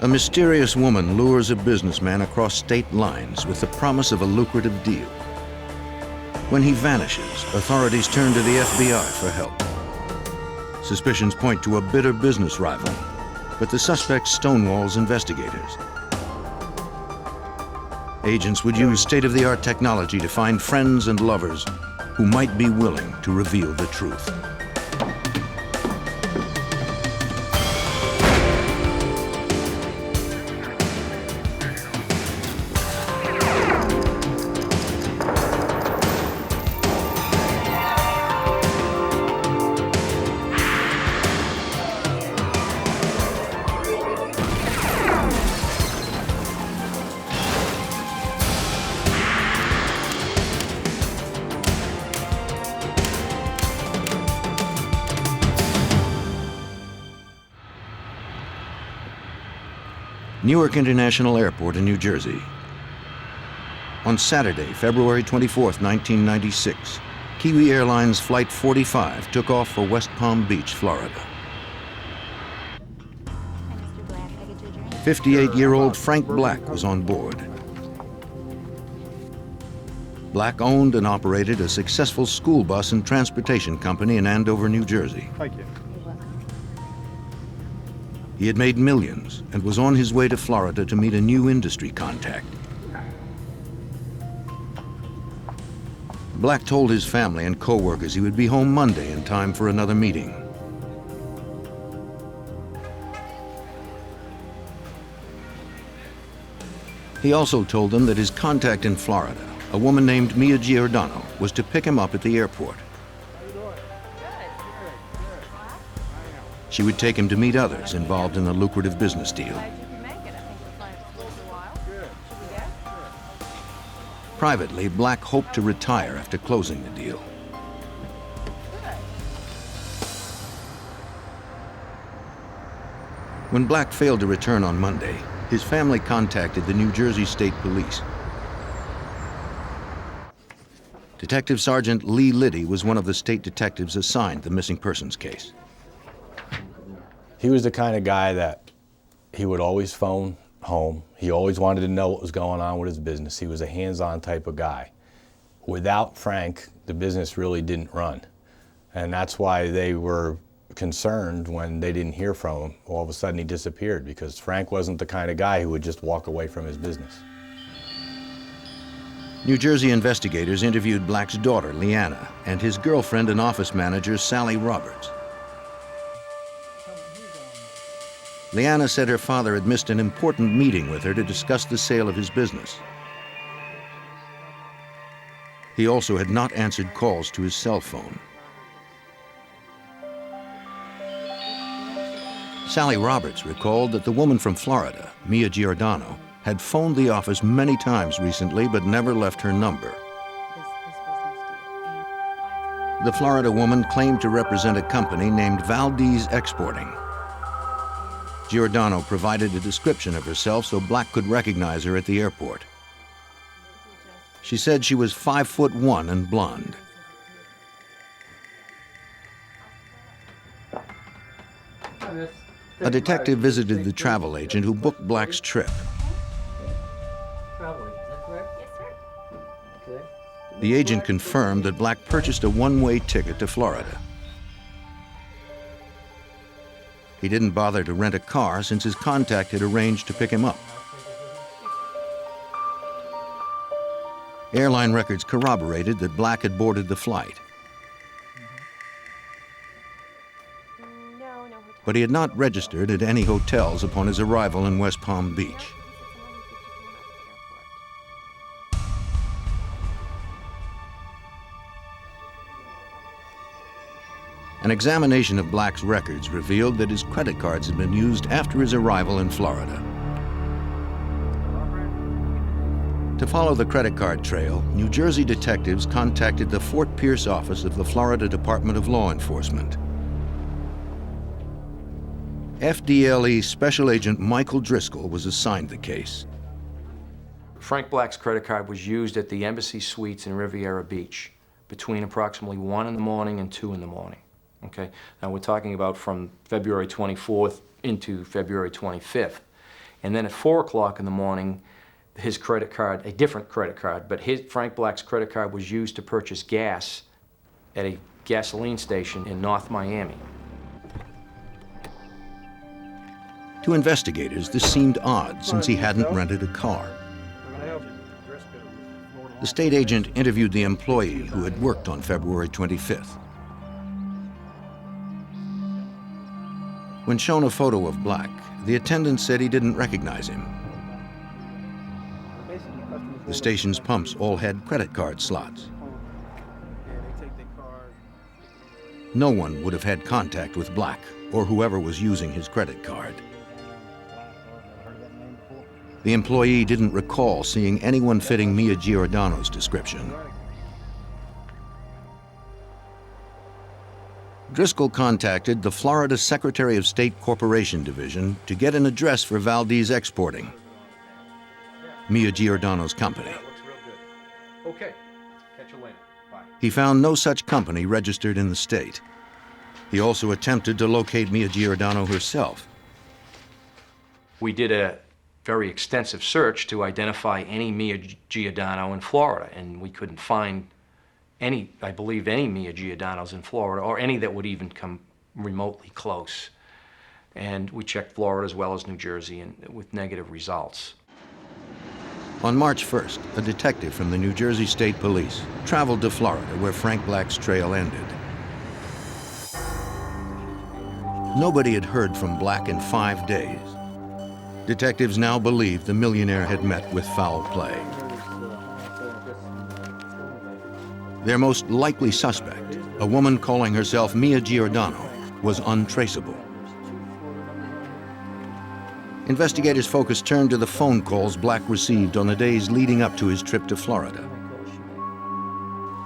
A mysterious woman lures a businessman across state lines with the promise of a lucrative deal. When he vanishes, authorities turn to the FBI for help. Suspicions point to a bitter business rival, but the suspect stonewalls investigators. Agents would use state-of-the-art technology to find friends and lovers who might be willing to reveal the truth. Newark International Airport in New Jersey. On Saturday, February 24, 1996, Kiwi Airlines Flight 45 took off for West Palm Beach, Florida. 58-year-old Frank Black was on board. Black owned and operated a successful school bus and transportation company in Andover, New Jersey. Thank you. He had made millions and was on his way to Florida to meet a new industry contact. Black told his family and co-workers he would be home Monday in time for another meeting. He also told them that his contact in Florida, a woman named Mia Giordano, was to pick him up at the airport. She would take him to meet others involved in a lucrative business deal. Privately, Black hoped to retire after closing the deal. When Black failed to return on Monday, his family contacted the New Jersey State Police. Detective Sergeant Lee Liddy was one of the state detectives assigned the missing persons case. He was the kind of guy that he would always phone home. He always wanted to know what was going on with his business. He was a hands-on type of guy. Without Frank, the business really didn't run. And that's why they were concerned when they didn't hear from him. All of a sudden he disappeared, because Frank wasn't the kind of guy who would just walk away from his business. New Jersey investigators interviewed Black's daughter, Leanna, and his girlfriend and office manager, Sally Roberts. Leanna said her father had missed an important meeting with her to discuss the sale of his business. He also had not answered calls to his cell phone. Sally Roberts recalled that the woman from Florida, Mia Giordano, had phoned the office many times recently but never left her number. The Florida woman claimed to represent a company named Valdez Exporting. Giordano provided a description of herself so Black could recognize her at the airport. She said she was 5'1" and blonde. A detective visited the travel agent who booked Black's trip. Traveling, is that correct? Yes, sir. Okay. The agent confirmed that Black purchased a one-way ticket to Florida. He didn't bother to rent a car since his contact had arranged to pick him up. Airline records corroborated that Black had boarded the flight. But he had not registered at any hotels upon his arrival in West Palm Beach. An examination of Black's records revealed that his credit cards had been used after his arrival in Florida. To follow the credit card trail, New Jersey detectives contacted the Fort Pierce office of the Florida Department of Law Enforcement. FDLE Special Agent Michael Driscoll was assigned the case. Frank Black's credit card was used at the Embassy Suites in Riviera Beach between approximately 1 in the morning and 2 in the morning. Okay, now we're talking about from February 24th into February 25th. And then at 4 o'clock in the morning, his credit card, a different credit card, but Frank Black's credit card was used to purchase gas at a gasoline station in North Miami. To investigators, this seemed odd since he hadn't rented a car. The state agent interviewed the employee who had worked on February 25th. When shown a photo of Black, the attendant said he didn't recognize him. The station's pumps all had credit card slots. No one would have had contact with Black or whoever was using his credit card. The employee didn't recall seeing anyone fitting Mia Giordano's description. Driscoll contacted the Florida Secretary of State Corporation Division to get an address for Valdez Exporting, Mia Giordano's company. Okay, catch you later. Bye. He found no such company registered in the state. He also attempted to locate Mia Giordano herself. We did a very extensive search to identify any Mia Giordano in Florida, and we couldn't find any, I believe, any Mia Giordanos in Florida, or any that would even come remotely close. And we checked Florida as well as New Jersey, and with negative results. On March 1st, a detective from the New Jersey State Police traveled to Florida where Frank Black's trail ended. Nobody had heard from Black in 5 days. Detectives now believed the millionaire had met with foul play. Their most likely suspect, a woman calling herself Mia Giordano, was untraceable. Investigators' focus turned to the phone calls Black received on the days leading up to his trip to Florida.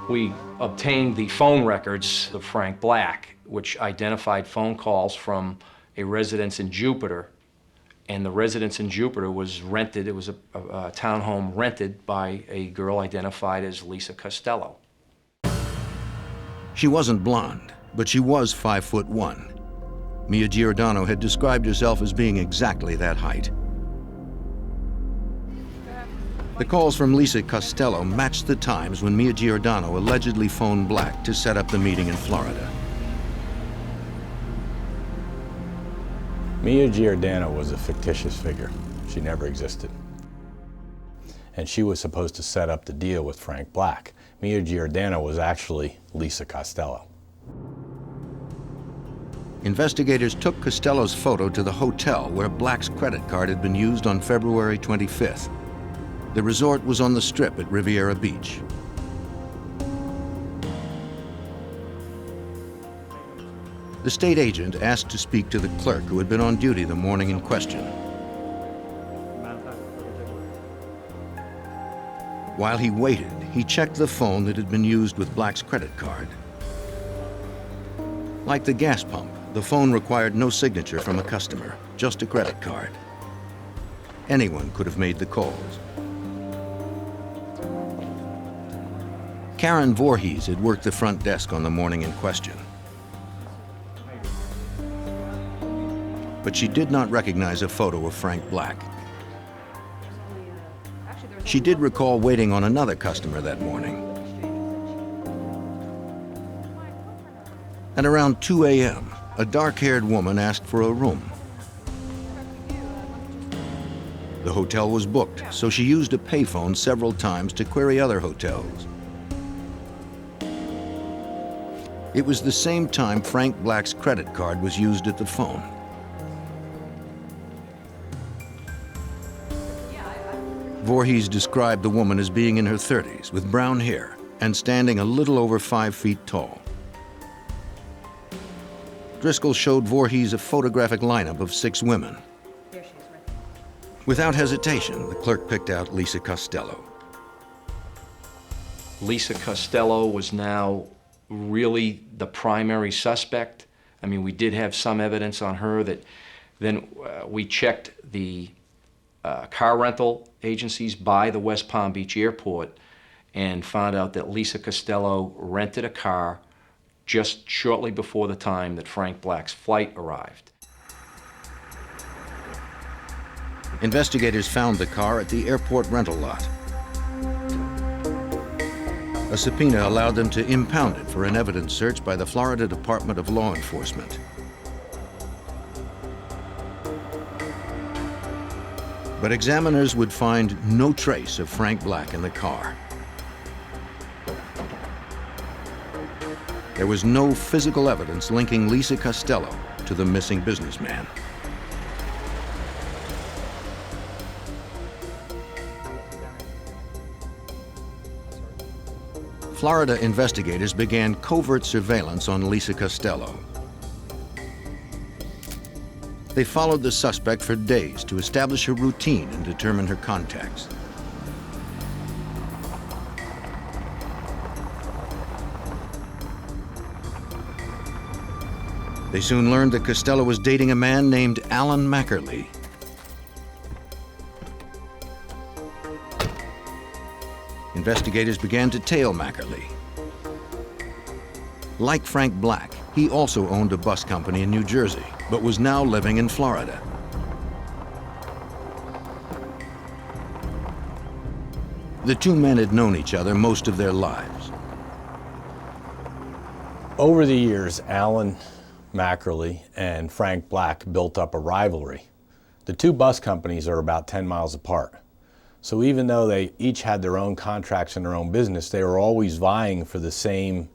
We obtained the phone records of Frank Black, which identified phone calls from a residence in Jupiter. And the residence in Jupiter was rented. It was a townhome rented by a girl identified as Lisa Costello. She wasn't blonde, but she was 5'1". Mia Giordano had described herself as being exactly that height. The calls from Lisa Costello matched the times when Mia Giordano allegedly phoned Black to set up the meeting in Florida. Mia Giordano was a fictitious figure. She never existed. And she was supposed to set up the deal with Frank Black. Mia Giordano was actually Lisa Costello. Investigators took Costello's photo to the hotel where Black's credit card had been used on February 25th. The resort was on the Strip at Riviera Beach. The state agent asked to speak to the clerk who had been on duty the morning in question. While he waited, he checked the phone that had been used with Black's credit card. Like the gas pump, the phone required no signature from a customer, just a credit card. Anyone could have made the calls. Karen Voorhees had worked the front desk on the morning in question. But she did not recognize a photo of Frank Black. She did recall waiting on another customer that morning. At around 2 a.m., a dark-haired woman asked for a room. The hotel was booked, so she used a payphone several times to query other hotels. It was the same time Frank Black's credit card was used at the phone. Voorhees described the woman as being in her 30s with brown hair and standing a little over 5 feet tall. Driscoll showed Voorhees a photographic lineup of 6 women. Without hesitation, the clerk picked out Lisa Costello. Lisa Costello was now really the primary suspect. I mean, we did have some evidence on her that then we checked the car rental agencies by the West Palm Beach airport and found out that Lisa Costello rented a car just shortly before the time that Frank Black's flight arrived. Investigators found the car at the airport rental lot. A subpoena allowed them to impound it for an evidence search by the Florida Department of Law Enforcement. But examiners would find no trace of Frank Black in the car. There was no physical evidence linking Lisa Costello to the missing businessman. Florida investigators began covert surveillance on Lisa Costello. They followed the suspect for days to establish her routine and determine her contacts. They soon learned that Costello was dating a man named Alan Mackerly. Investigators began to tail Mackerly. Like Frank Black, he also owned a bus company in New Jersey, but was now living in Florida. The two men had known each other most of their lives. Over the years, Alan Mackerly and Frank Black built up a rivalry. The two bus companies are about 10 miles apart. So even though they each had their own contracts and their own business, they were always vying for the same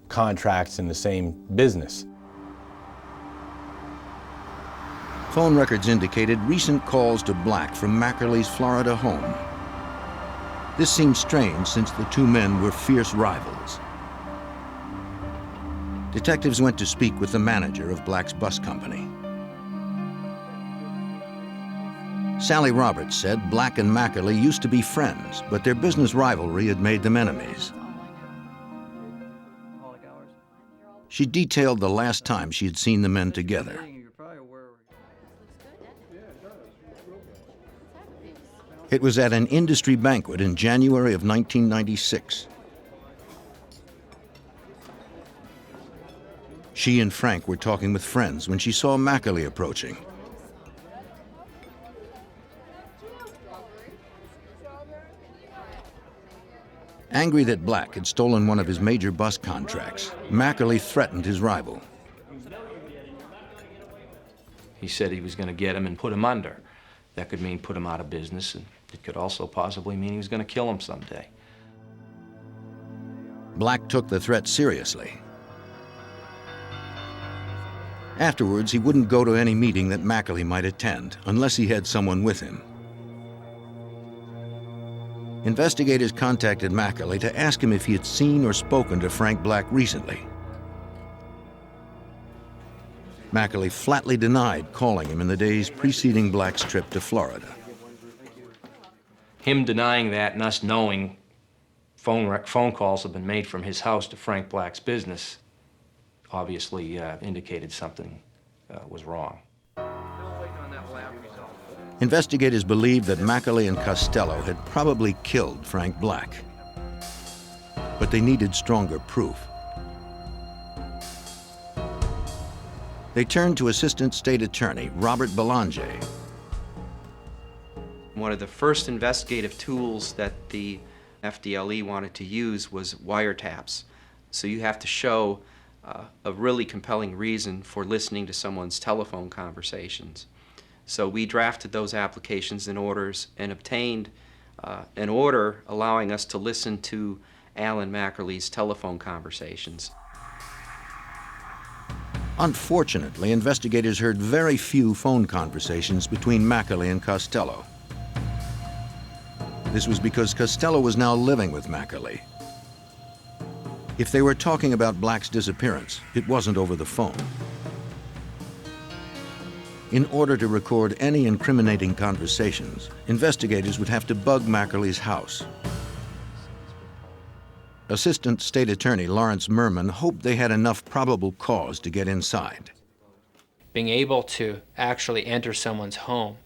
contracts in the same business. Phone records indicated recent calls to Black from Mackerly's Florida home. This seemed strange since the two men were fierce rivals. Detectives went to speak with the manager of Black's bus company. Sally Roberts said Black and Mackerly used to be friends, but their business rivalry had made them enemies. She detailed the last time she had seen the men together. It was at an industry banquet in January of 1996. She and Frank were talking with friends when she saw Mackerly approaching. Angry that Black had stolen one of his major bus contracts, Mackerly threatened his rival. He said he was going to get him and put him under. That could mean put him out of business, and it could also possibly mean he was going to kill him someday. Black took the threat seriously. Afterwards, he wouldn't go to any meeting that Mackerly might attend unless he had someone with him. Investigators contacted Mackerly to ask him if he had seen or spoken to Frank Black recently. Mackerly flatly denied calling him in the days preceding Black's trip to Florida. Him denying that and us knowing phone calls have been made from his house to Frank Black's business obviously indicated something was wrong. Investigators believed that Mackerly and Costello had probably killed Frank Black, but they needed stronger proof. They turned to Assistant State Attorney Robert Belanger. One of the first investigative tools that the FDLE wanted to use was wiretaps. So you have to show a really compelling reason for listening to someone's telephone conversations. So we drafted those applications and orders and obtained an order allowing us to listen to Alan Mackerly's telephone conversations. Unfortunately, investigators heard very few phone conversations between Mackerly and Costello. This was because Costello was now living with Mackerly. If they were talking about Black's disappearance, it wasn't over the phone. In order to record any incriminating conversations, investigators would have to bug Mackerly's house. Assistant State Attorney Lawrence Merman hoped they had enough probable cause to get inside. Being able to actually enter someone's home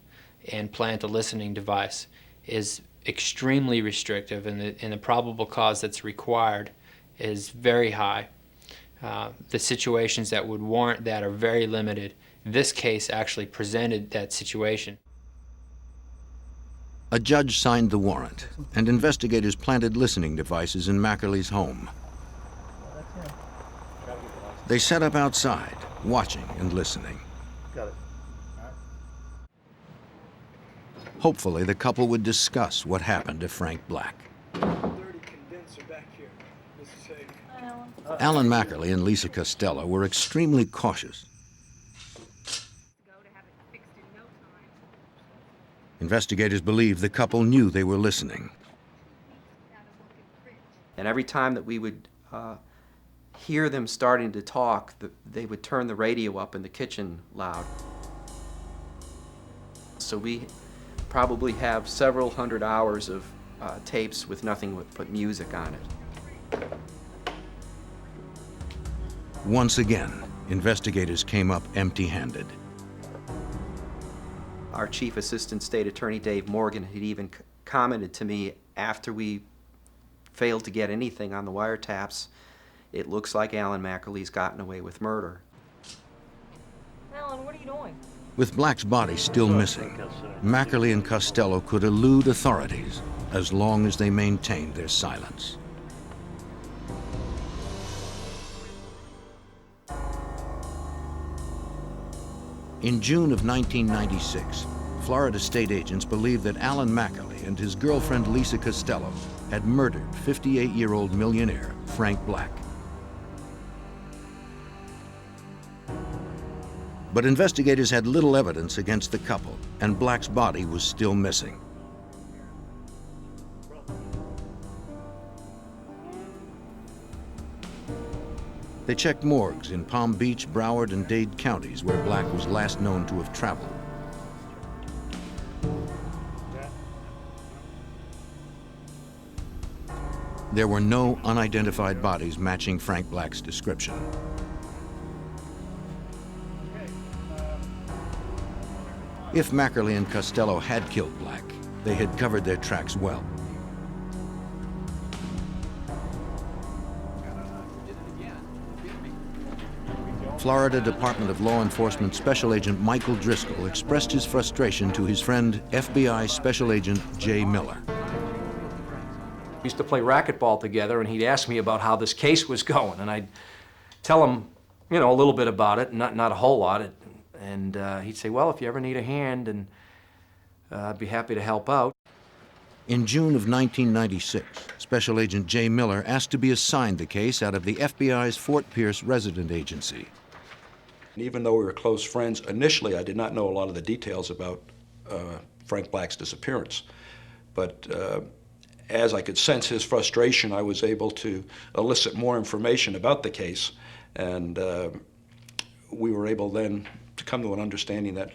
and plant a listening device is extremely restrictive, and the probable cause that's required is very high. The situations that would warrant that are very limited. This case actually presented that situation. A judge signed the warrant, and investigators planted listening devices in Mackerly's home. They set up outside, watching and listening. Got it. Hopefully, the couple would discuss what happened to Frank Black. Alan Mackerly and Lisa Costello were extremely cautious. Investigators believed the couple knew they were listening. And every time that we would hear them starting to talk, they would turn the radio up in the kitchen loud. So we probably have several hundred hours of tapes with nothing but music on it. Once again, investigators came up empty-handed. Our Chief Assistant State Attorney, Dave Morgan, had even commented to me after we failed to get anything on the wiretaps, it looks like Alan Mackerly's gotten away with murder. Alan, what are you doing? With Black's body still missing, Mackerly and Costello could elude authorities as long as they maintained their silence. In June of 1996, Florida state agents believed that Alan Mackerly and his girlfriend Lisa Costello had murdered 58-year-old millionaire Frank Black. But investigators had little evidence against the couple, and Black's body was still missing. They checked morgues in Palm Beach, Broward, and Dade counties where Black was last known to have traveled. There were no unidentified bodies matching Frank Black's description. If Mackerly and Costello had killed Black, they had covered their tracks well. Florida Department of Law Enforcement Special Agent Michael Driscoll expressed his frustration to his friend FBI Special Agent Jay Miller. We used to play racquetball together, and he'd ask me about how this case was going, and I'd tell him, you know, a little bit about it, not a whole lot, and he'd say, well, if you ever need a hand, and I'd be happy to help out. In June of 1996, Special Agent Jay Miller asked to be assigned the case out of the FBI's Fort Pierce resident agency. Even though we were close friends, initially I did not know a lot of the details about Frank Black's disappearance. But as I could sense his frustration, I was able to elicit more information about the case, and we were able then to come to an understanding that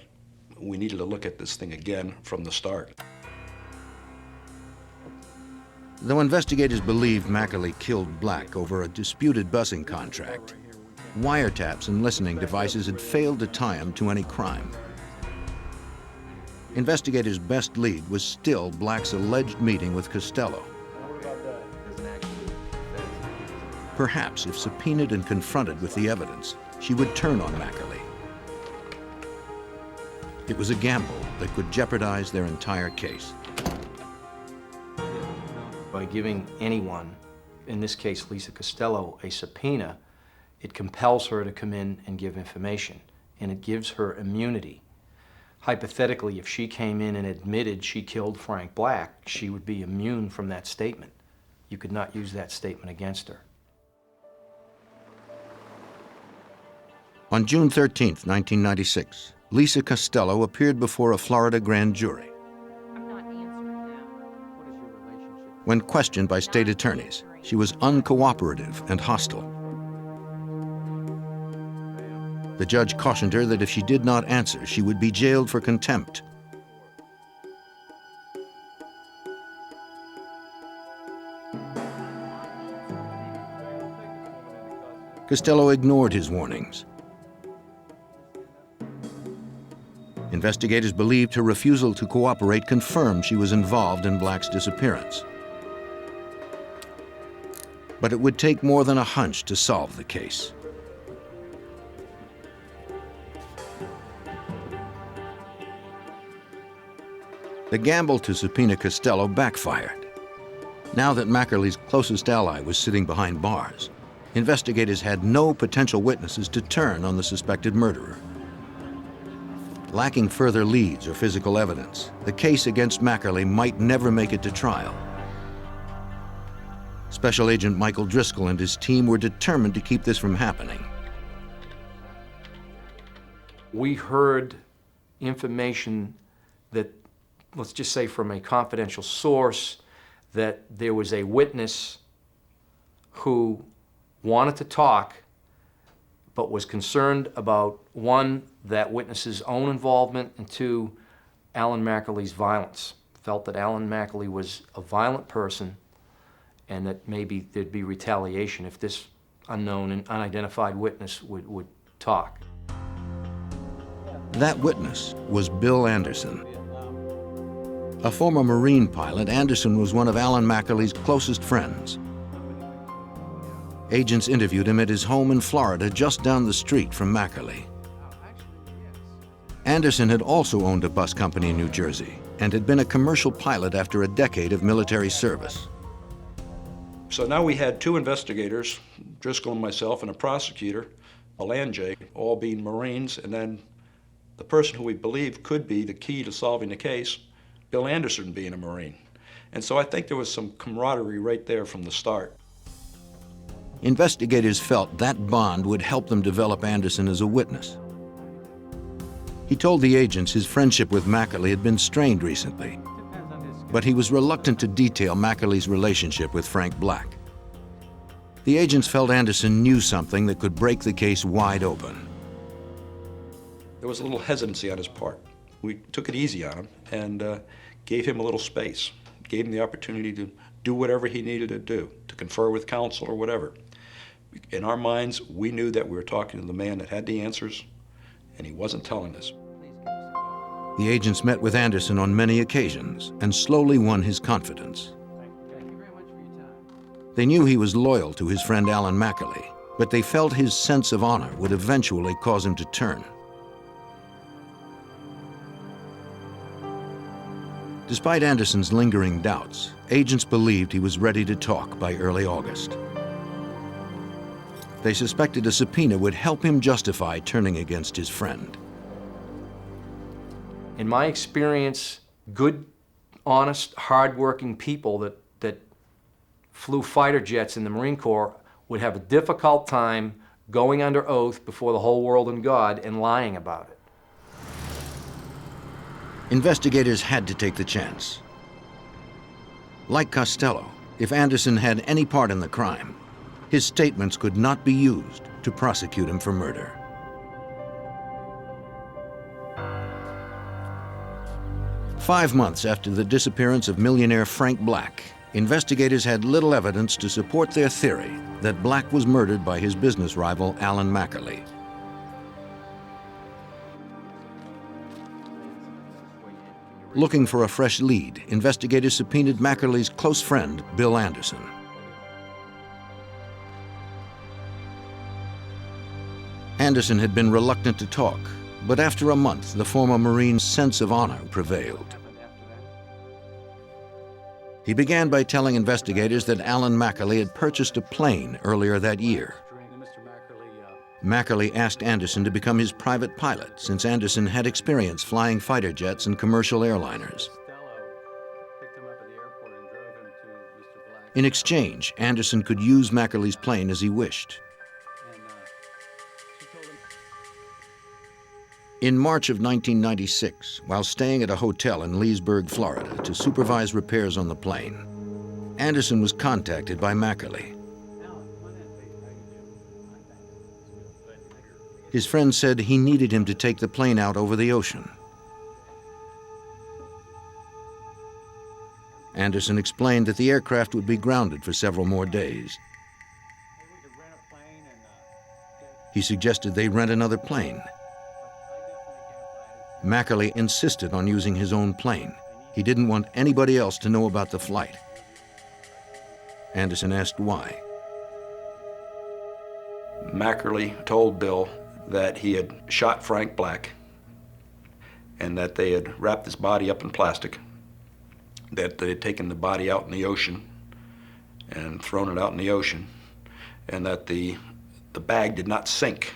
we needed to look at this thing again from the start. Though investigators believed Mackerly killed Black over a disputed busing contract, wiretaps and listening devices had failed to tie him to any crime. Investigators' best lead was still Black's alleged meeting with Costello. Perhaps if subpoenaed and confronted with the evidence, she would turn on Mackerly. It was a gamble that could jeopardize their entire case. By giving anyone, in this case Lisa Costello, a subpoena, it compels her to come in and give information, and it gives her immunity. Hypothetically, if she came in and admitted she killed Frank Black, she would be immune from that statement. You could not use that statement against her. On June 13, 1996, Lisa Costello appeared before a Florida grand jury. When questioned by state attorneys, she was uncooperative and hostile. The judge cautioned her that if she did not answer, she would be jailed for contempt. Costello ignored his warnings. Investigators believed her refusal to cooperate confirmed she was involved in Black's disappearance. But it would take more than a hunch to solve the case. The gamble to subpoena Costello backfired. Now that Mackerly's closest ally was sitting behind bars, investigators had no potential witnesses to turn on the suspected murderer. Lacking further leads or physical evidence, the case against Mackerly might never make it to trial. Special Agent Michael Driscoll and his team were determined to keep this from happening. We heard information that, let's just say from a confidential source, that there was a witness who wanted to talk but was concerned about, one, that witness's own involvement, and two, Alan Mackerly's violence. Felt that Alan Mackerly was a violent person and that maybe there'd be retaliation if this unknown and unidentified witness would talk. That witness was Bill Anderson. A former Marine pilot, Anderson was one of Alan Mackerly's closest friends. Agents interviewed him at his home in Florida, just down the street from Mackerly. Anderson had also owned a bus company in New Jersey and had been a commercial pilot after a decade of military service. So now we had two investigators, Driscoll and myself, and a prosecutor, Alanjay, all being Marines, and then the person who we believe could be the key to solving the case, Bill Anderson, being a Marine. And so I think there was some camaraderie right there from the start. Investigators felt that bond would help them develop Anderson as a witness. He told the agents his friendship with Mackerly had been strained recently, but he was reluctant to detail Mackerly's relationship with Frank Black. The agents felt Anderson knew something that could break the case wide open. There was a little hesitancy on his part. We took it easy on him and gave him a little space, gave him the opportunity to do whatever he needed to do, to confer with counsel or whatever. In our minds, we knew that we were talking to the man that had the answers, and he wasn't telling us. The agents met with Anderson on many occasions and slowly won his confidence. They knew he was loyal to his friend Alan Mackerly, but they felt his sense of honor would eventually cause him to turn. Despite Anderson's lingering doubts, agents believed he was ready to talk by early August. They suspected a subpoena would help him justify turning against his friend. In my experience, good, honest, hard-working people that flew fighter jets in the Marine Corps would have a difficult time going under oath before the whole world and God and lying about it. Investigators had to take the chance. Like Costello, if Anderson had any part in the crime, his statements could not be used to prosecute him for murder. Five months after the disappearance of millionaire Frank Black, investigators had little evidence to support their theory that Black was murdered by his business rival, Alan Mackerly. Looking for a fresh lead, investigators subpoenaed Mackerly's close friend, Bill Anderson. Anderson had been reluctant to talk, but after a month, the former Marine's sense of honor prevailed. He began by telling investigators that Alan Mackerly had purchased a plane earlier that year. Mackerly asked Anderson to become his private pilot, since Anderson had experience flying fighter jets and commercial airliners. In exchange, Anderson could use Mackerly's plane as he wished. In March of 1996, while staying at a hotel in Leesburg, Florida, to supervise repairs on the plane, Anderson was contacted by Mackerly. His friend said he needed him to take the plane out over the ocean. Anderson explained that the aircraft would be grounded for several more days. He suggested they rent another plane. Mackerly insisted on using his own plane. He didn't want anybody else to know about the flight. Anderson asked why. Mackerly told Bill that he had shot Frank Black and that they had wrapped his body up in plastic that they had taken the body out in the ocean and thrown it out in the ocean, and that the bag did not sink.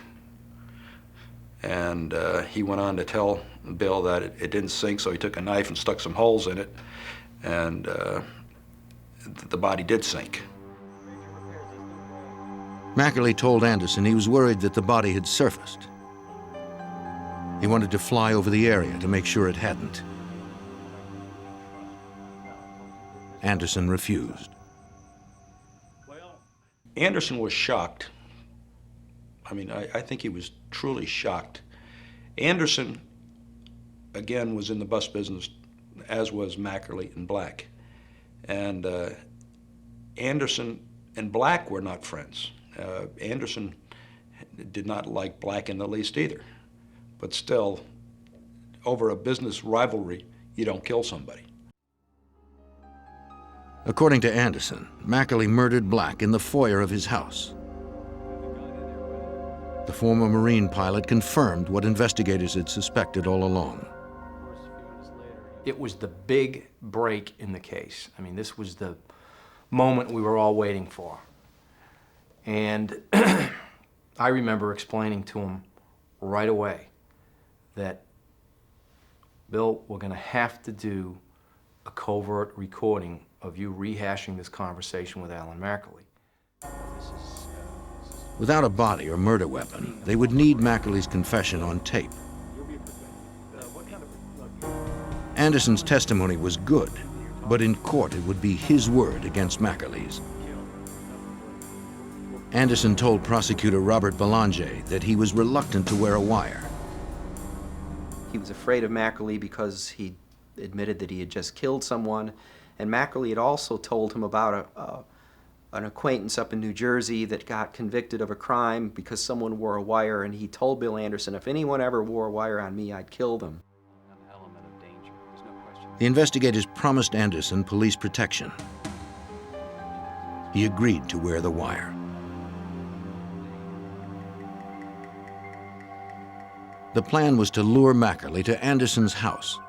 And he went on to tell Bill that it didn't sink, so he took a knife and stuck some holes in it, and the body did sink. Mackerly told Anderson he was worried that the body had surfaced. He wanted to fly over the area to make sure it hadn't. Anderson refused. Anderson was shocked. I mean, I think he was truly shocked. Anderson, again, was in the bus business, as was Mackerly and Black. And Anderson and Black were not friends. Anderson did not like Black in the least either. But still, over a business rivalry, you don't kill somebody. According to Anderson, Mackerly murdered Black in the foyer of his house. The former Marine pilot confirmed what investigators had suspected all along. It was the big break in the case. I mean, this was the moment we were all waiting for. And I remember explaining to him right away that, Bill, we're going to have to do a covert recording of you rehashing this conversation with Alan Mackerly. Without a body or murder weapon, they would need Mackerly's confession on tape. Anderson's testimony was good, but in court it would be his word against Mackerly's. Anderson told prosecutor Robert Belanger that he was reluctant to wear a wire. He was afraid of Mackerly because he admitted that he had just killed someone, and Mackerly had also told him about an acquaintance up in New Jersey that got convicted of a crime because someone wore a wire, and he told Bill Anderson, if anyone ever wore a wire on me, I'd kill them. The investigators promised Anderson police protection. He agreed to wear the wire. The plan was to lure Mackerly to Anderson's house.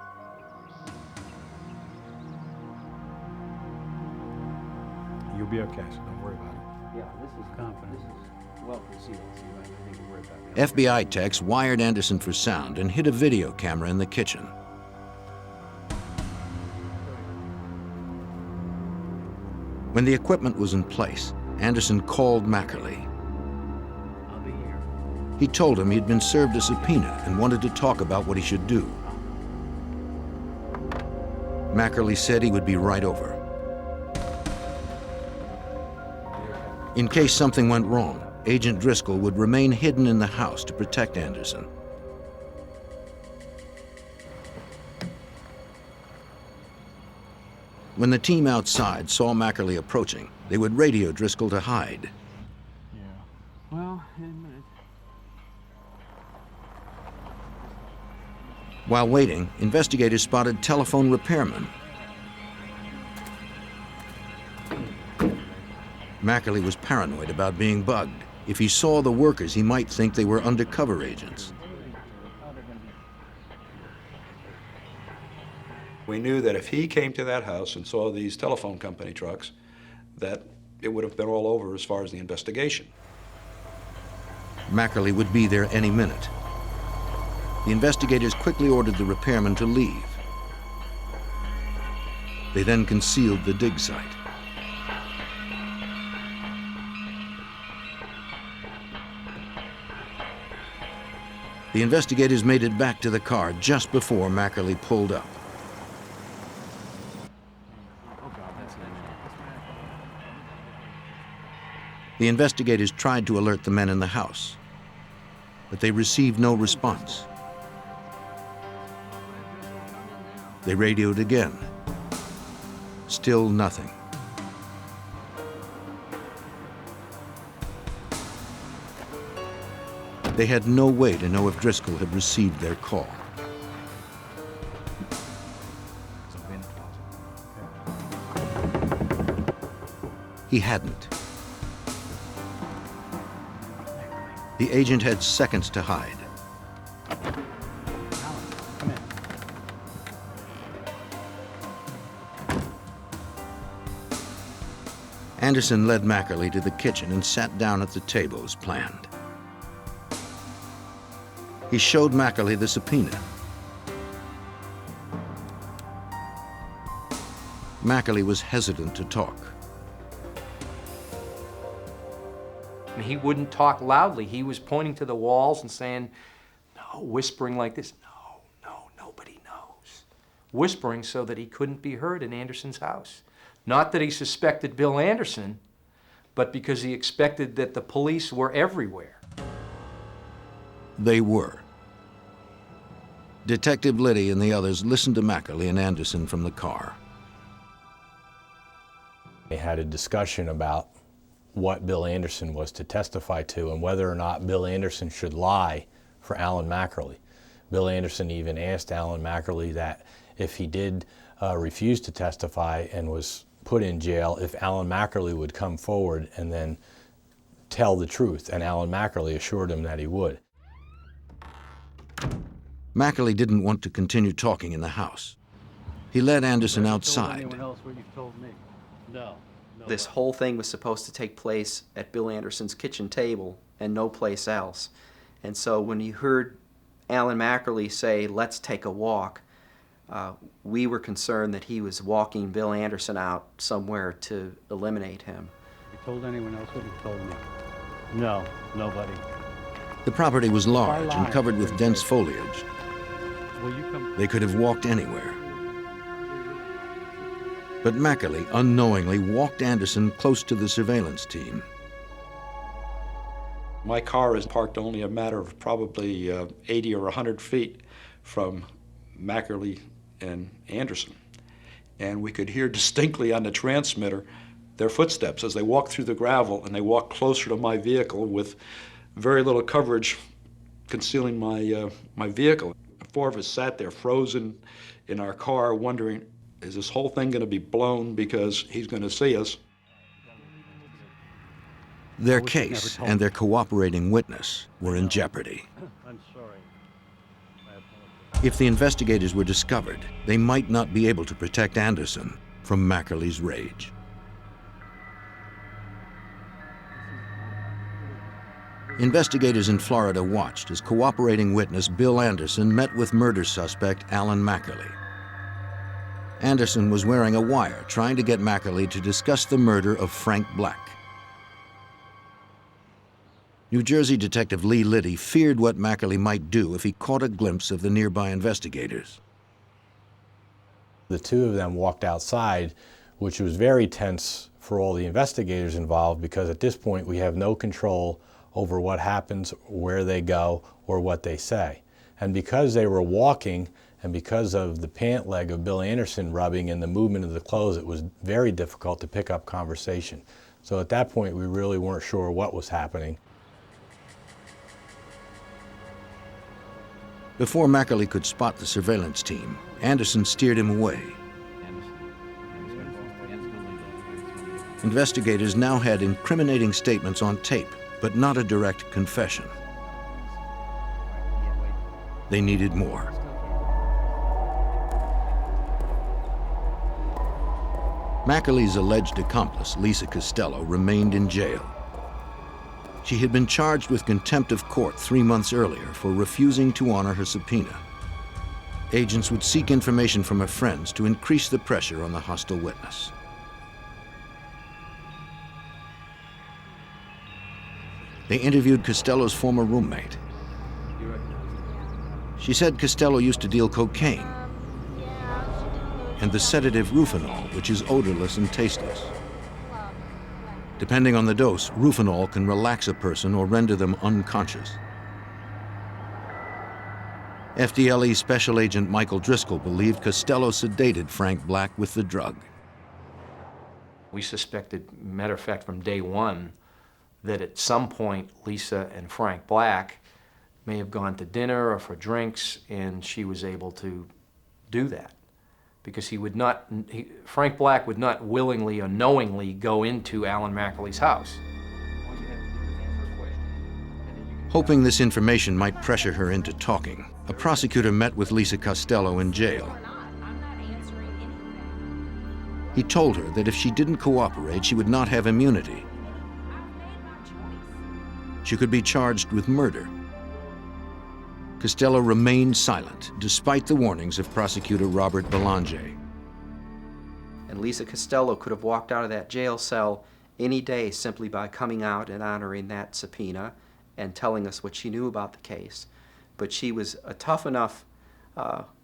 You'll be okay, so don't worry about it. Yeah, this is confident. This is well concealed, so you don't have anything to worry about. FBI techs wired Anderson for sound and hid a video camera in the kitchen. When the equipment was in place, Anderson called Mackerly. I'll be here. He told him he'd been served a subpoena and wanted to talk about what he should do. Mackerly said he would be right over. In case something went wrong, Agent Driscoll would remain hidden in the house to protect Anderson. When the team outside saw Mackerly approaching, they would radio Driscoll to hide. Yeah. Well, While waiting, investigators spotted telephone repairmen. Mackerly was paranoid about being bugged. If he saw the workers, he might think they were undercover agents. We knew that if he came to that house and saw these telephone company trucks, that it would have been all over as far as the investigation. Mackerly would be there any minute. The investigators quickly ordered the repairman to leave. They then concealed the dig site. The investigators made it back to the car just before Mackerly pulled up. The investigators tried to alert the men in the house, but they received no response. They radioed again. Still nothing. They had no way to know if Driscoll had received their call. He hadn't. The agent had seconds to hide. Anderson led Mackerly to the kitchen and sat down at the table as planned. He showed Mackerly the subpoena. Mackerly was hesitant to talk. And he wouldn't talk loudly. He was pointing to the walls and saying, no, whispering like this, no, nobody knows. Whispering so that he couldn't be heard in Anderson's house. Not that he suspected Bill Anderson, but because he expected that the police were everywhere. They were. Detective Liddy and the others listened to Mackerly and Anderson from the car. They had a discussion about what Bill Anderson was to testify to and whether or not Bill Anderson should lie for Alan Mackerly. Bill Anderson even asked Alan Mackerly that if he did refuse to testify and was put in jail, if Alan Mackerly would come forward and then tell the truth, and Alan Mackerly assured him that he would. Mackerly didn't want to continue talking in the house. He led Anderson outside. Anyone else what you've told me? No. This whole thing was supposed to take place at Bill Anderson's kitchen table and no place else. And so when you heard Alan Mackerly say, let's take a walk, we were concerned that he was walking Bill Anderson out somewhere to eliminate him. You told anyone else what you've told me? No, nobody. The property was large and covered with dense foliage. Will you come? They could have walked anywhere. But Mackerly unknowingly walked Anderson close to the surveillance team. My car is parked only a matter of probably 80 or 100 feet from Mackerly and Anderson. And we could hear distinctly on the transmitter their footsteps as they walked through the gravel, and they walked closer to my vehicle with very little coverage concealing my vehicle. Four of us sat there frozen in our car wondering, is this whole thing going to be blown because he's going to see us? Their case and their cooperating witness were in jeopardy. I'm sorry. If the investigators were discovered, they might not be able to protect Anderson from Mackerly's rage. Investigators in Florida watched as cooperating witness Bill Anderson met with murder suspect Alan Mackerly. Anderson was wearing a wire trying to get Mackerly to discuss the murder of Frank Black. New Jersey Detective Lee Liddy feared what Mackerly might do if he caught a glimpse of the nearby investigators. The two of them walked outside, which was very tense for all the investigators involved, because at this point we have no control over what happens, where they go, or what they say. And because they were walking, and because of the pant leg of Bill Anderson rubbing and the movement of the clothes, it was very difficult to pick up conversation. So at that point, we really weren't sure what was happening. Before Mackerly could spot the surveillance team, Anderson steered him away. Investigators now had incriminating statements on tape, but not a direct confession. They needed more. Mackerly's alleged accomplice, Lisa Costello, remained in jail. She had been charged with contempt of court 3 months earlier for refusing to honor her subpoena. Agents would seek information from her friends to increase the pressure on the hostile witness. They interviewed Costello's former roommate. She said Costello used to deal cocaine and the sedative Rufinol, which is odorless and tasteless. Depending on the dose, Rufinol can relax a person or render them unconscious. FDLE Special Agent Michael Driscoll believed Costello sedated Frank Black with the drug. We suspected, matter of fact, from day one, that at some point Lisa and Frank Black may have gone to dinner or for drinks, and she was able to do that. Because Frank Black would not willingly or knowingly go into Alan Mackerly's house. Hoping this information might pressure her into talking, a prosecutor met with Lisa Costello in jail. He told her that if she didn't cooperate, she would not have immunity. She could be charged with murder. Costello remained silent, despite the warnings of prosecutor Robert Belanger. And Lisa Costello could have walked out of that jail cell any day simply by coming out and honoring that subpoena and telling us what she knew about the case. But she was a tough enough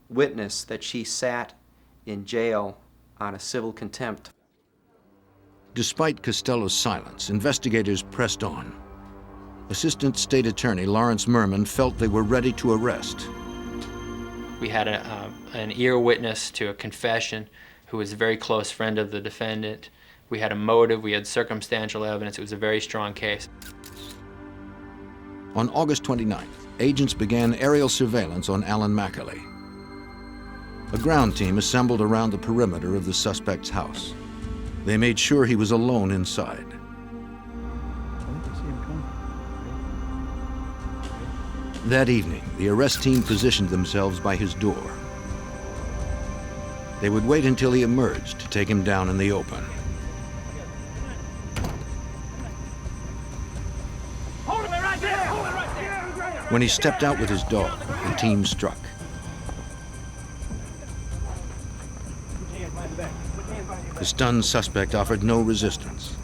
witness that she sat in jail on a civil contempt. Despite Costello's silence, investigators pressed on. Assistant State Attorney Lawrence Merman felt they were ready to arrest. We had an ear witness to a confession who was a very close friend of the defendant. We had a motive, we had circumstantial evidence. It was a very strong case. On August 29th, agents began aerial surveillance on Alan McAlee. A ground team assembled around the perimeter of the suspect's house. They made sure he was alone inside. That evening, the arrest team positioned themselves by his door. They would wait until he emerged to take him down in the open. When he stepped out with his dog, the team struck. The stunned suspect offered no resistance.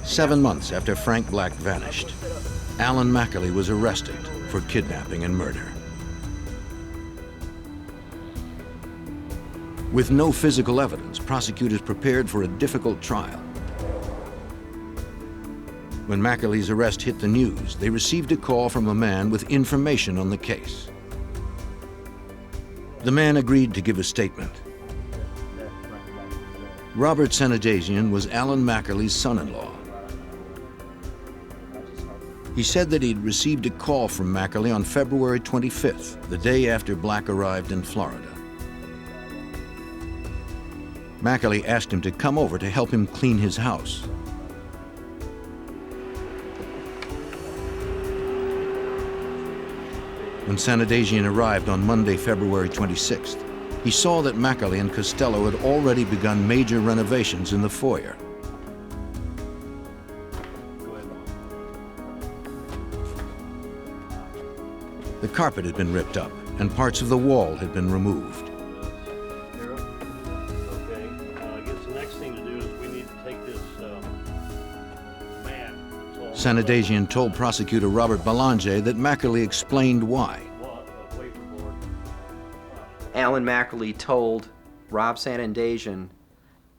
7 months after Frank Black vanished, Alan McAlee was arrested for kidnapping and murder. With no physical evidence, prosecutors prepared for a difficult trial. When McAlee's arrest hit the news, they received a call from a man with information on the case. The man agreed to give a statement. Robert Sanadazian was Alan McAlee's son-in-law. He said that he'd received a call from McAlee on February 25th, the day after Black arrived in Florida. McAlee asked him to come over to help him clean his house. When Sanadazian arrived on Monday, February 26th, he saw that McAlee and Costello had already begun major renovations in the foyer. The carpet had been ripped up, and parts of the wall had been removed. Okay, I guess the next thing to do is we need to take this mat. Sanadazian told prosecutor Robert Belanger that McAlee explained why. Alan McAlee told Rob Sanadazian,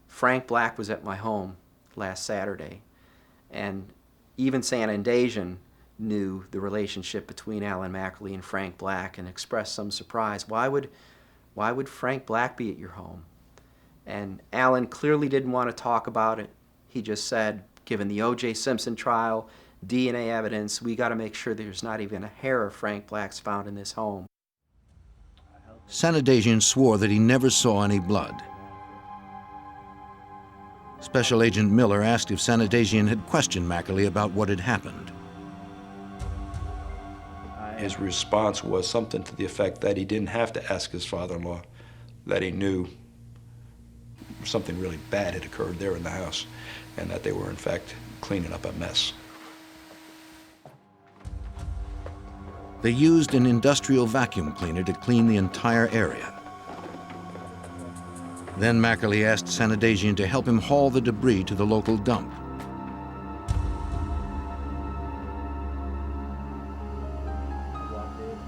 Frank Black was at my home last Saturday, and even Sanadazian knew the relationship between Alan McAlee and Frank Black and expressed some surprise. Why would Frank Black be at your home? And Alan clearly didn't want to talk about it. He just said, given the O.J. Simpson trial, DNA evidence, we got to make sure there's not even a hair of Frank Black's found in this home. Sanadazian swore that he never saw any blood. Special Agent Miller asked if Sanadazian had questioned McAlee about what had happened. His response was something to the effect that he didn't have to ask his father-in-law, that he knew something really bad had occurred there in the house, and that they were, in fact, cleaning up a mess. They used an industrial vacuum cleaner to clean the entire area. Then McAlee asked Sanadazian to help him haul the debris to the local dump.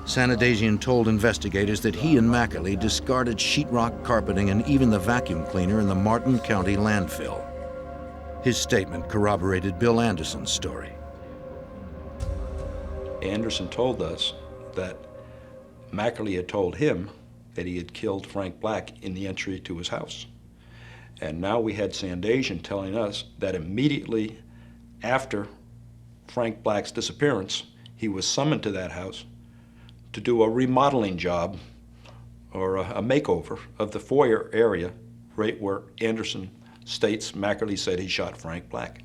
Sanadazian told investigators that he and McAlee discarded sheetrock carpeting and even the vacuum cleaner in the Martin County landfill. His statement corroborated Bill Anderson's story. Anderson told us that McAlee had told him that he had killed Frank Black in the entry to his house. And now we had Sanadazian telling us that immediately after Frank Black's disappearance, he was summoned to that house to do a remodeling job or a makeover of the foyer area right where Anderson states McAlee said he shot Frank Black.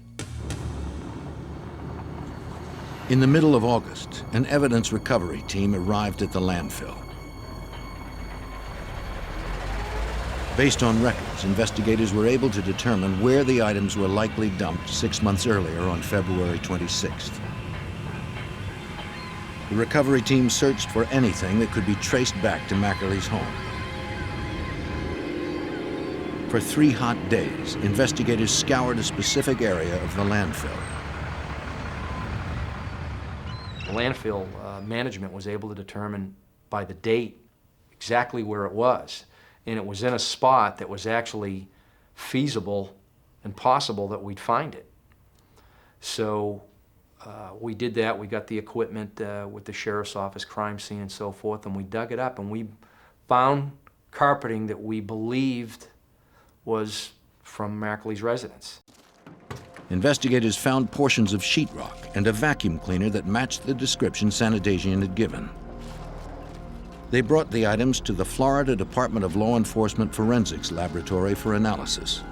In the middle of August, an evidence recovery team arrived at the landfill. Based on records, investigators were able to determine where the items were likely dumped 6 months earlier on February 26th. The recovery team searched for anything that could be traced back to Mackerly's home. For 3 hot days, investigators scoured a specific area of the landfill. The landfill management was able to determine by the date exactly where it was. And it was in a spot that was actually feasible and possible that we'd find it. So we did that. We got the equipment with the sheriff's office, crime scene, and so forth, and we dug it up, and we found carpeting that we believed was from Mackerly's residence. Investigators found portions of sheetrock and a vacuum cleaner that matched the description Sanitasian had given. They brought the items to the Florida Department of Law Enforcement Forensics Laboratory for analysis.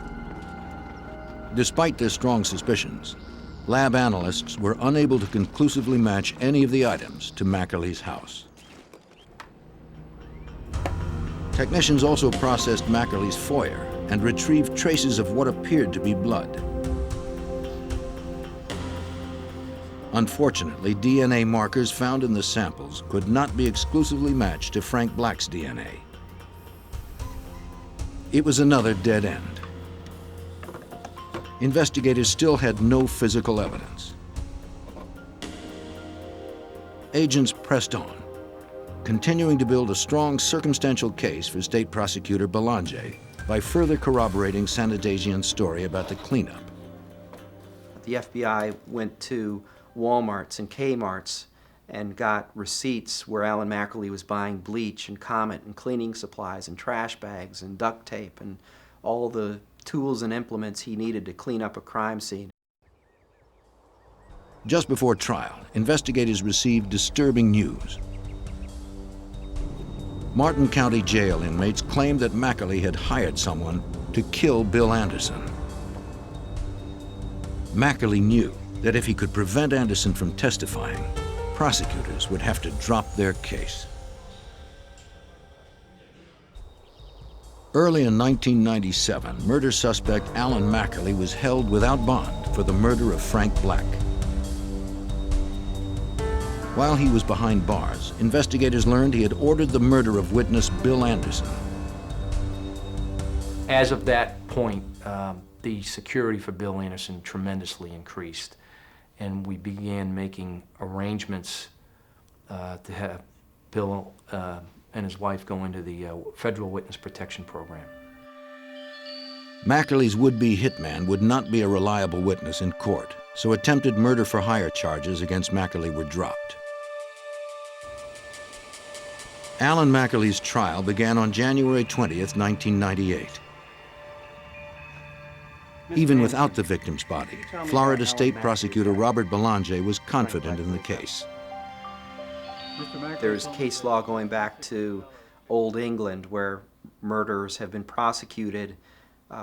Despite their strong suspicions, lab analysts were unable to conclusively match any of the items to Mackerly's house. Technicians also processed Mackerly's foyer and retrieved traces of what appeared to be blood. Unfortunately, DNA markers found in the samples could not be exclusively matched to Frank Black's DNA. It was another dead end. Investigators still had no physical evidence. Agents pressed on, continuing to build a strong circumstantial case for State Prosecutor Belanger by further corroborating Sanitasian's story about the cleanup. The FBI went to Walmarts and Kmarts and got receipts where Alan Mackerly was buying bleach and Comet and cleaning supplies and trash bags and duct tape and all the tools and implements he needed to clean up a crime scene. Just before trial, investigators received disturbing news. Martin County Jail inmates claimed that Mackerly had hired someone to kill Bill Anderson. Mackerly knew that if he could prevent Anderson from testifying, prosecutors would have to drop their case. Early in 1997, murder suspect Alan Mackerly was held without bond for the murder of Frank Black. While he was behind bars, investigators learned he had ordered the murder of witness Bill Anderson. As of that point, the security for Bill Anderson tremendously increased, and we began making arrangements to have Bill and his wife go into the Federal Witness Protection Program. Mackerly's would-be hitman would not be a reliable witness in court, so attempted murder-for-hire charges against Mackerly were dropped. Alan Mackerly's trial began on January 20th, 1998. Even without the victim's body, Florida State Prosecutor Robert Belanger was confident in the case. There's case law going back to Old England where murderers have been prosecuted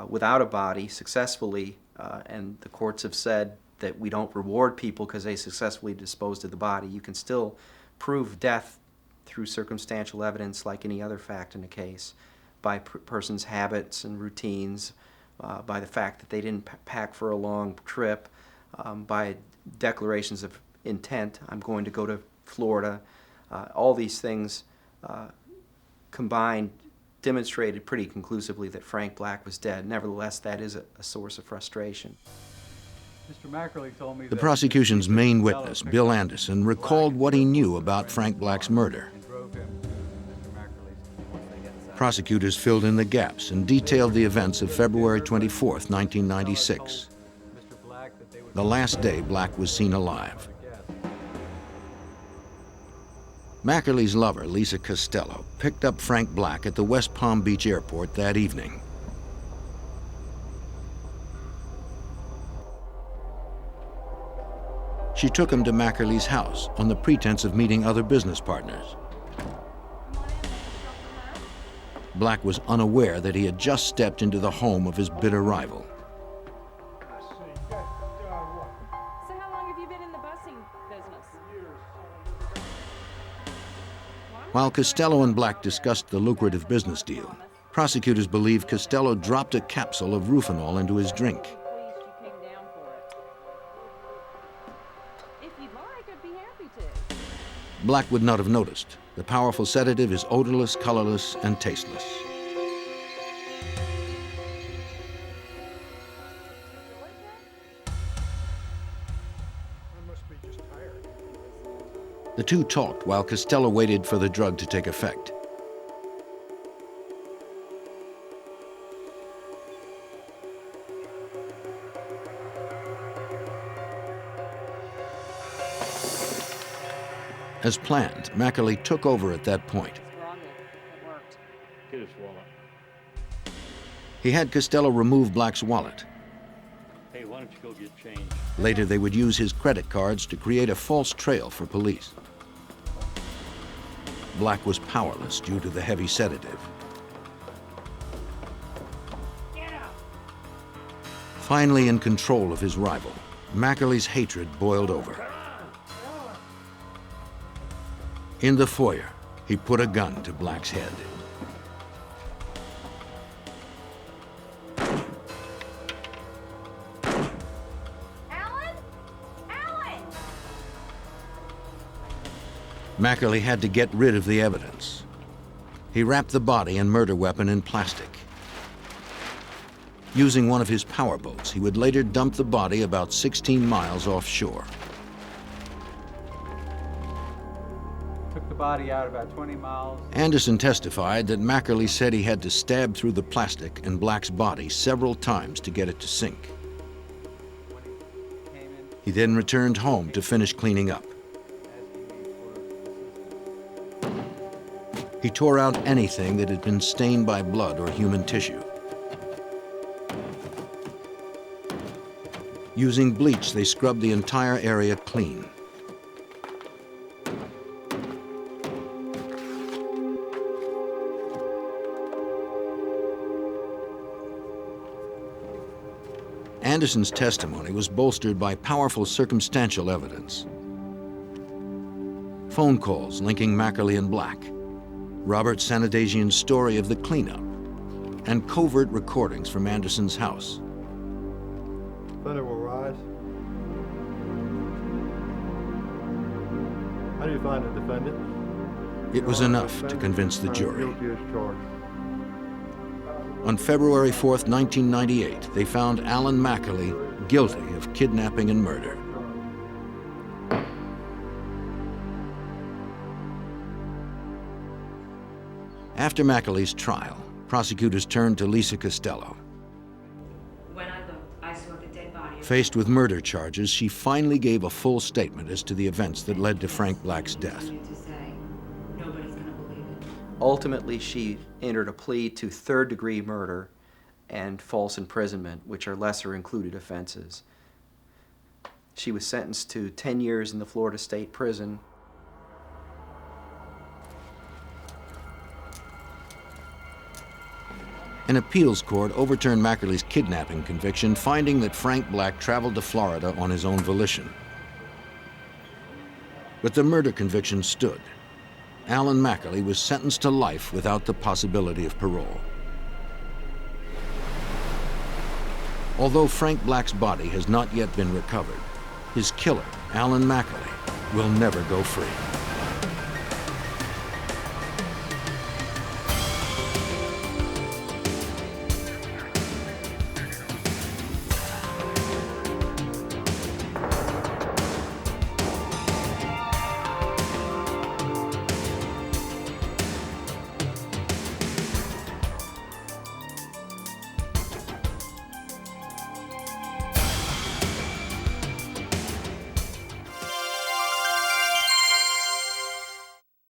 without a body successfully, and the courts have said that we don't reward people because they successfully disposed of the body. You can still prove death through circumstantial evidence like any other fact in a case, by person's habits and routines, by the fact that they didn't pack for a long trip, by declarations of intent, I'm going to go to Florida. All these things combined demonstrated pretty conclusively that Frank Black was dead. Nevertheless, that is a source of frustration. Mr. Mackerly told me The prosecution's main witness, Bill Anderson, recalled what he knew about Frank Black's murder. Prosecutors filled in the gaps and detailed the events of February 24th, 1996, the last day Black was seen alive. Mackerly's lover, Lisa Costello, picked up Frank Black at the West Palm Beach airport that evening. She took him to Mackerly's house on the pretense of meeting other business partners. Black was unaware that he had just stepped into the home of his bitter rival. So how long have you been in the busing business? While Costello and Black discussed the lucrative business deal, Prosecutors believe Costello dropped a capsule of Rufinol into his drink. If you'd like, I'd be happy to. Black would not have noticed. The powerful sedative is odorless, colorless, and tasteless. The two talked while Costello waited for the drug to take effect. As planned, Mackerly took over at that point. Get his wallet. He had Costello remove Black's wallet. Hey, why don't you go get change? Later, they would use his credit cards to create a false trail for police. Black was powerless due to the heavy sedative. Finally in control of his rival, Mackerly's hatred boiled over. In the foyer, he put a gun to Black's head. Mackerly had to get rid of the evidence. He wrapped the body and murder weapon in plastic. Using one of his power boats, he would later dump the body about 16 miles offshore. Took the body out about 20 miles. Anderson testified that Mackerly said he had to stab through the plastic in Black's body several times to get it to sink. He then returned home to finish cleaning up. He tore out anything that had been stained by blood or human tissue. Using bleach, they scrubbed the entire area clean. Anderson's testimony was bolstered by powerful circumstantial evidence. Phone calls linking Mackerly and Black, Robert Sanadagian's story of the cleanup, and covert recordings from Anderson's house. Thunder will rise. How do you find the defendant? It was enough to convince the jury. Guilty as charged. On February 4th, 1998, they found Alan Mackerly guilty of kidnapping and murder. After Mackerly's trial, prosecutors turned to Lisa Costello. When I looked, I saw the dead body. Faced with murder charges, she finally gave a full statement as to the events that led to Frank Black's death. Nobody's gonna believe it. Ultimately, she entered a plea to third-degree murder and false imprisonment, which are lesser included offenses. She was sentenced to 10 years in the Florida State Prison. An appeals court overturned Mackerly's kidnapping conviction, finding that Frank Black traveled to Florida on his own volition. But the murder conviction stood. Alan Mackerly was sentenced to life without the possibility of parole. Although Frank Black's body has not yet been recovered, his killer, Alan Mackerly, will never go free.